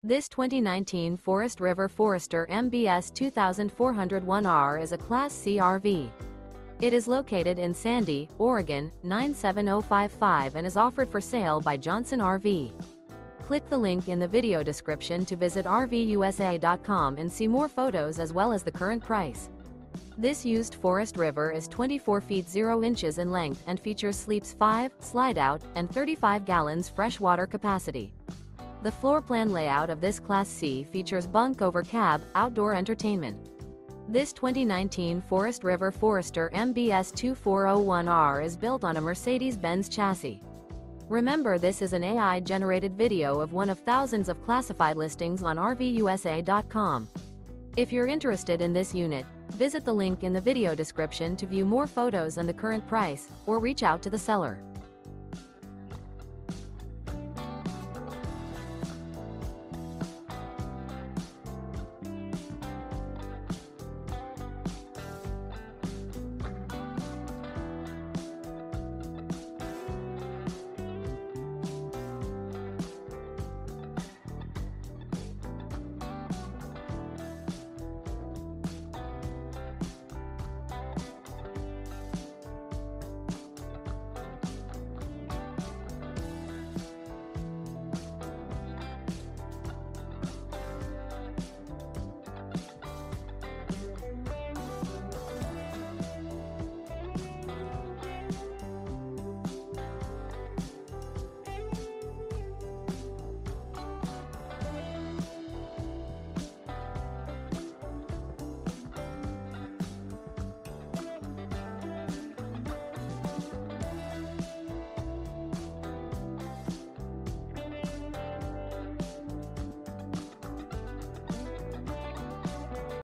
This 2019 Forest River Forester MBS 2401R is a Class C RV. It is located in Sandy, Oregon, 97055 and is offered for sale by Johnson RV. Click the link in the video description to visit RVUSA.com and see more photos as well as the current price. This used Forest River is 24 feet 0 inches in length and features sleeps 5, slide-out, and 35 gallons fresh water capacity. The floor plan layout of this Class C features Bunk Over Cab, outdoor entertainment. This 2019 Forest River Forester MBS 2401R is built on a Mercedes Benz chassis. Remember, this is an AI-generated video of one of thousands of classified listings on RVUSA.com. If you're interested in this unit, visit the link in the video description to view more photos and the current price, or reach out to the seller.